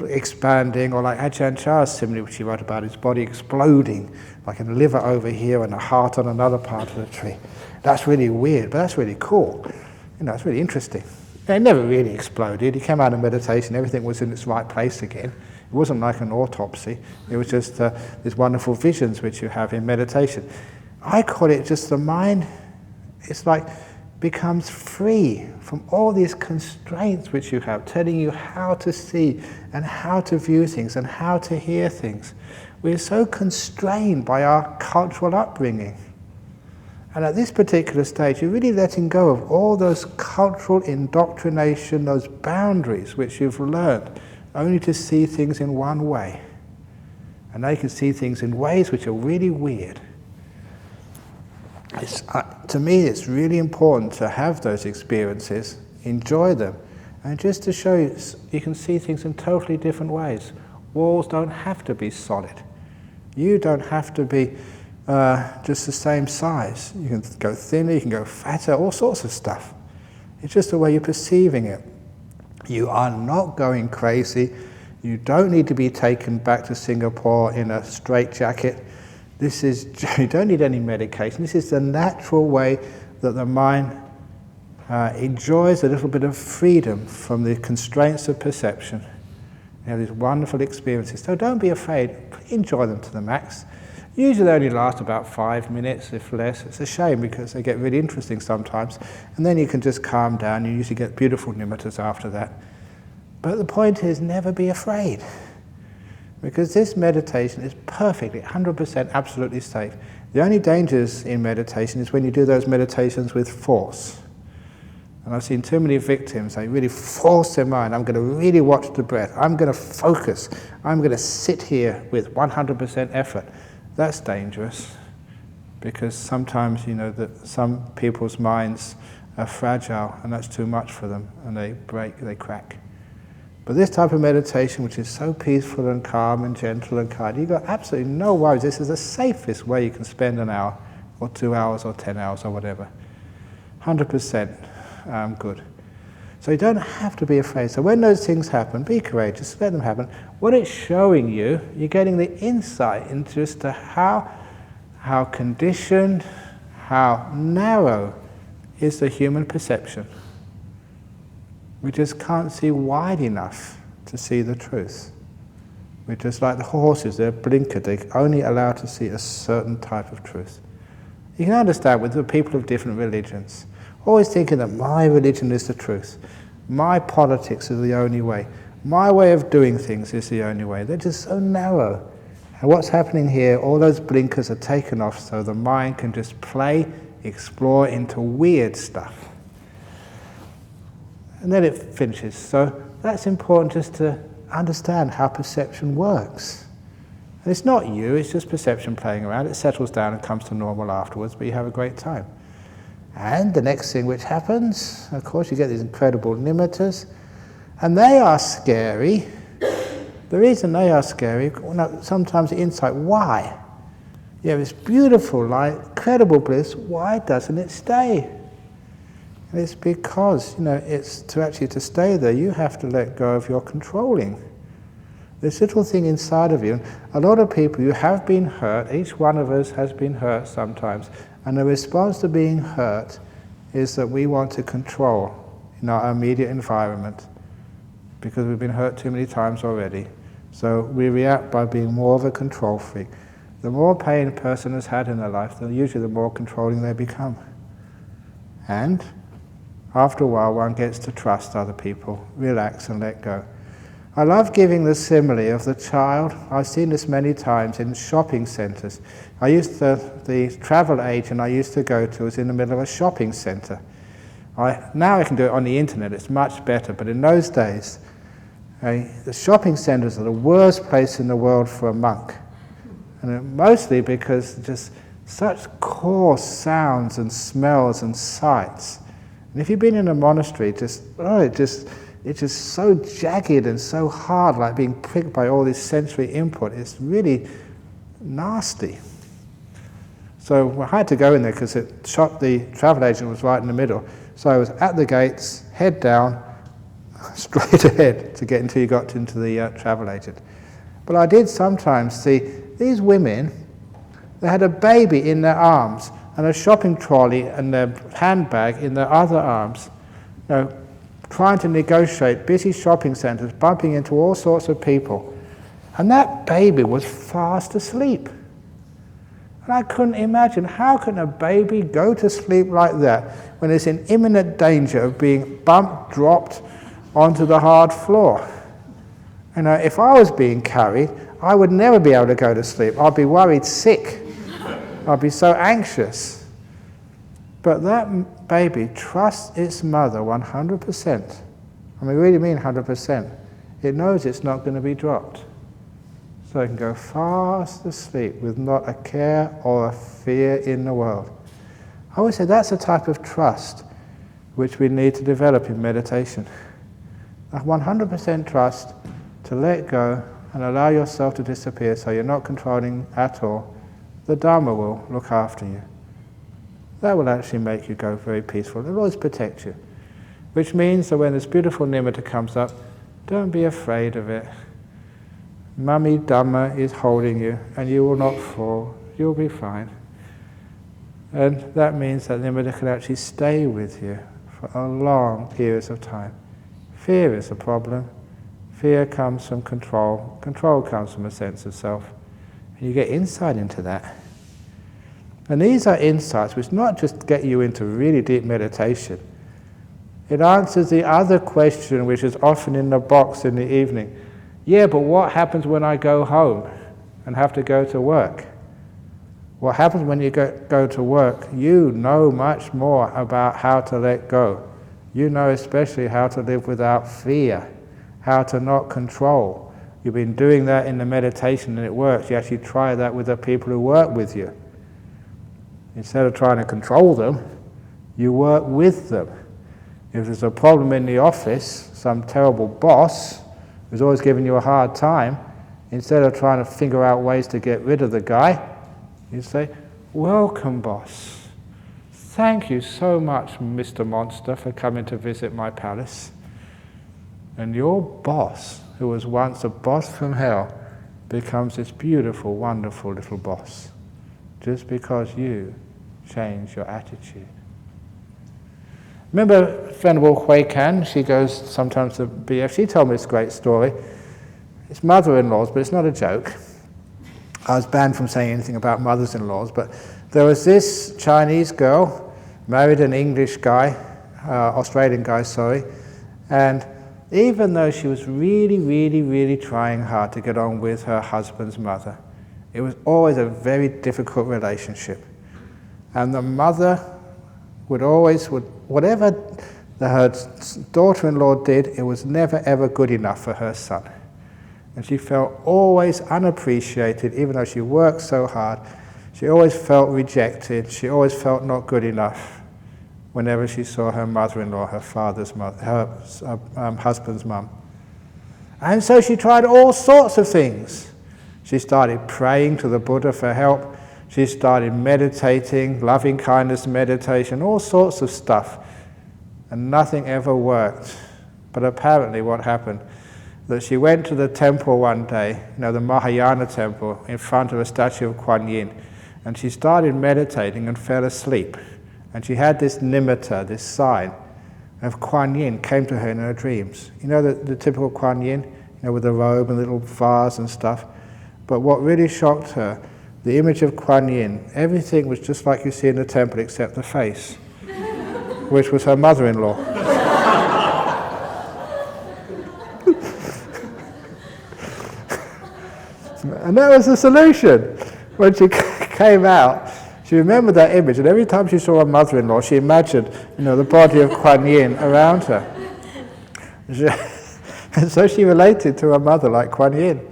expanding, or like Ajahn Chah's simile, which he wrote about, his body exploding, like a liver over here and a heart on another part of the tree. That's really weird, but that's really cool. It's really interesting. It never really exploded. He came out of meditation, everything was in its right place again. It wasn't like an autopsy. It was just these wonderful visions which you have in meditation. I call it just the mind, it's like becomes free from all these constraints which you have, telling you how to see and how to view things and how to hear things. We're so constrained by our cultural upbringing. And at this particular stage, you're really letting go of all those cultural indoctrination, those boundaries which you've learned, only to see things in one way. And they can see things in ways which are really weird. To me, it's really important to have those experiences, enjoy them, and just to show you, you can see things in totally different ways. Walls don't have to be solid. You don't have to be just the same size. You can go thinner, you can go fatter, all sorts of stuff. It's just the way you're perceiving it. You are not going crazy. You don't need to be taken back to Singapore in a straitjacket. You don't need any medication. This is the natural way that the mind enjoys a little bit of freedom from the constraints of perception. You have these wonderful experiences. So don't be afraid. Enjoy them to the max. Usually they only last about 5 minutes, if less. It's a shame because they get really interesting sometimes. And then you can just calm down. You usually get beautiful nimittas after that. But the point is, never be afraid. Because this meditation is perfectly, 100% absolutely safe. The only dangers in meditation is when you do those meditations with force. And I've seen too many victims, they really force their mind. I'm going to really watch the breath. I'm going to focus. I'm going to sit here with 100% effort. That's dangerous, because sometimes that some people's minds are fragile, and that's too much for them, and they break, they crack. But this type of meditation, which is so peaceful and calm and gentle and kind, you've got absolutely no worries. This is the safest way you can spend an hour, or 2 hours, or 10 hours, or whatever. 100% good. So you don't have to be afraid. So when those things happen, be courageous, let them happen. What it's showing you, you're getting the insight into just how conditioned, how narrow is the human perception. We just can't see wide enough to see the truth. We're just like the horses, they're blinkered, they're only allowed to see a certain type of truth. You can understand with the people of different religions, always thinking that my religion is the truth, my politics is the only way, my way of doing things is the only way. They're just so narrow. And what's happening here, all those blinkers are taken off so the mind can just play, explore into weird stuff. And then it finishes. So that's important just to understand how perception works. And it's not you, it's just perception playing around. It settles down and comes to normal afterwards, but you have a great time. And the next thing which happens, of course, you get these incredible nimittas, and they are scary. The reason they are scary, sometimes the insight, why? You have this beautiful light, incredible bliss, why doesn't it stay? And it's because, it's to stay there, you have to let go of your controlling. This little thing inside of you, a lot of people, you have been hurt, each one of us has been hurt sometimes, and the response to being hurt is that we want to control in our immediate environment because we've been hurt too many times already. So we react by being more of a control freak. The more pain a person has had in their life, usually the more controlling they become. And after a while, one gets to trust other people, relax and let go. I love giving the simile of the child. I've seen this many times in shopping centres. The travel agent I used to go to was in the middle of a shopping centre. Now I can do it on the internet, it's much better, but in those days, the shopping centres are the worst place in the world for a monk. And mostly because just such coarse sounds and smells and sights. And if you've been in a monastery, it's just so jagged and so hard, like being pricked by all this sensory input. It's really nasty. So I had to go in there because the travel agent was right in the middle. So I was at the gates, head down, straight ahead to get until you got into the travel agent. But I did sometimes see these women, they had a baby in their arms and a shopping trolley and their handbag in their other arms, trying to negotiate, busy shopping centres, bumping into all sorts of people. And that baby was fast asleep. And I couldn't imagine, how can a baby go to sleep like that when it's in imminent danger of being bumped, dropped onto the hard floor? If I was being carried, I would never be able to go to sleep. I'd be worried sick. I'd be so anxious. But that baby trusts its mother 100%. I really mean 100%. It knows it's not going to be dropped. So it can go fast asleep with not a care or a fear in the world. I always say that's a type of trust which we need to develop in meditation. A 100% trust to let go and allow yourself to disappear so you're not controlling at all. The Dhamma will look after you. That will actually make you go very peaceful. It will always protect you. Which means that when this beautiful nimitta comes up, don't be afraid of it. Mummy Dhamma is holding you and you will not fall. You'll be fine. And that means that nimitta can actually stay with you for a long periods of time. Fear is a problem. Fear comes from control. Control comes from a sense of self. And you get insight into that. And these are insights which not just get you into really deep meditation. It answers the other question which is often in the box in the evening. Yeah, but what happens when I go home and have to go to work? What happens when you go to work? You know much more about how to let go. You know especially how to live without fear, how to not control. You've been doing that in the meditation and it works. You actually try that with the people who work with you. Instead of trying to control them, you work with them. If there's a problem in the office, some terrible boss who's always giving you a hard time, instead of trying to figure out ways to get rid of the guy, you say, "Welcome, boss. thank you so much, Mr. Monster, for coming to visit my palace. And your boss, who was once a boss from hell, becomes this beautiful, wonderful little boss, just because you change your attitude. Remember Venerable Hui Kan? She goes sometimes to BF. She told me this great story. It's mother-in-laws, but it's not a joke. I was banned from saying anything about mothers-in-laws, but there was this Chinese girl, married an English guy, Australian guy, sorry, and even though she was really, really, really trying hard to get on with her husband's mother, it was always a very difficult relationship. And the mother would always, whatever her daughter-in-law did, it was never ever good enough for her son. And she felt always unappreciated, even though she worked so hard. She always felt rejected. She always felt not good enough whenever she saw her mother-in-law, her father's mother, her husband's mum. And so she tried all sorts of things. She started praying to the Buddha for help. She started meditating, loving kindness meditation, all sorts of stuff. And nothing ever worked. But apparently what happened, that she went to the temple one day, the Mahayana temple, in front of a statue of Kuan Yin, and she started meditating and fell asleep. And she had this nimitta, this sign of Kuan Yin, came to her in her dreams. The typical Kuan Yin, with the robe and little vase and stuff. But what really shocked her, the image of Kuan Yin, everything was just like you see in the temple except the face, which was her mother-in-law. And that was the solution. When she came out, she remembered that image, and every time she saw her mother-in-law, she imagined, the body of Kuan Yin around her. And so she related to her mother like Kuan Yin.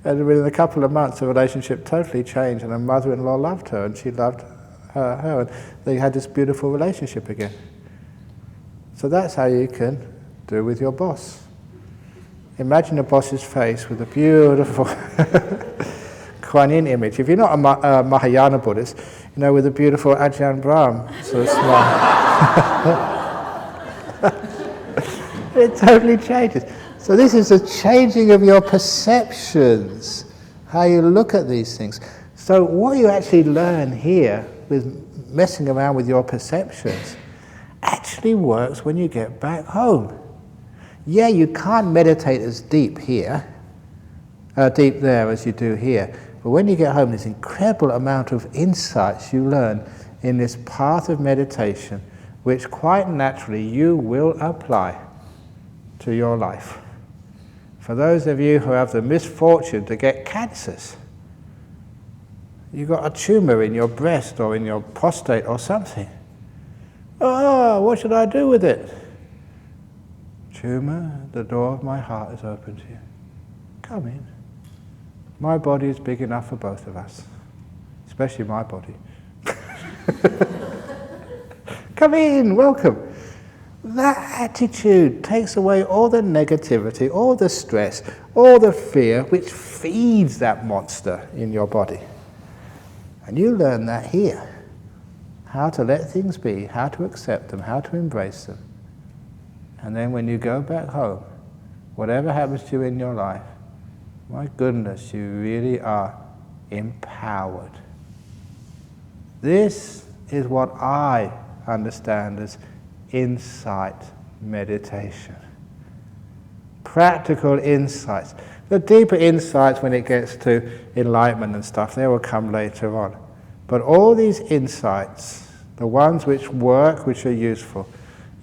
And within a couple of months, the relationship totally changed, and her mother-in-law loved her, and she loved her, and they had this beautiful relationship again. So that's how you can do with your boss. Imagine a boss's face with a beautiful Kuan Yin image. If you're not a Mahayana Buddhist, with a beautiful Ajahn Brahm sort of smile. It totally changes. So this is a changing of your perceptions, how you look at these things. So what you actually learn here with messing around with your perceptions actually works when you get back home. Yeah, you can't meditate as deep there as you do here. But when you get home, there's an incredible amount of insights you learn in this path of meditation, which quite naturally you will apply to your life. For those of you who have the misfortune to get cancers, you've got a tumor in your breast or in your prostate or something. Oh, what should I do with it? Tumor, the door of my heart is open to you. Come in. My body is big enough for both of us, especially my body. Come in, welcome. That attitude takes away all the negativity, all the stress, all the fear, which feeds that monster in your body. And you learn that here. How to let things be, how to accept them, how to embrace them. And then when you go back home, whatever happens to you in your life, my goodness, you really are empowered. This is what I understand as insight meditation. Practical insights. The deeper insights when it gets to enlightenment and stuff, they will come later on. But all these insights, the ones which work, which are useful,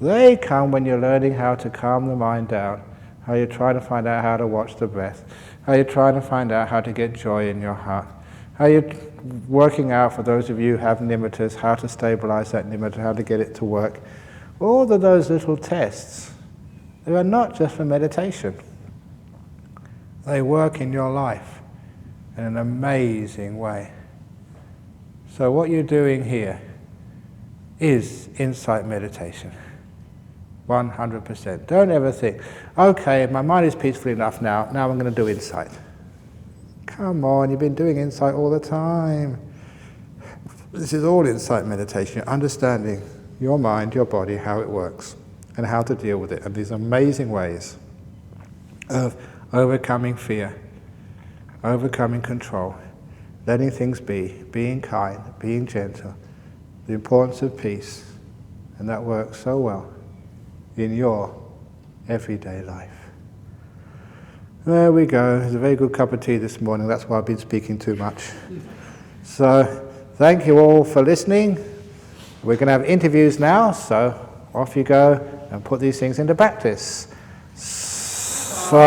they come when you're learning how to calm the mind down, how you're trying to find out how to watch the breath, how you're trying to find out how to get joy in your heart, how you're working out, for those of you who have nimittas, how to stabilize that nimitta, how to get it to work. All of those little tests, they are not just for meditation. They work in your life in an amazing way. So what you're doing here is insight meditation. 100%. Don't ever think, okay, my mind is peaceful enough now I'm going to do insight. Come on, you've been doing insight all the time. This is all insight meditation, understanding your mind, your body, how it works, and how to deal with it, and these amazing ways of overcoming fear, overcoming control, letting things be, being kind, being gentle, the importance of peace, and that works so well in your everyday life. There we go. It's a very good cup of tea this morning. That's why I've been speaking too much. So, thank you all for listening. We're going to have interviews now, so off you go and put these things into practice. Sadhu.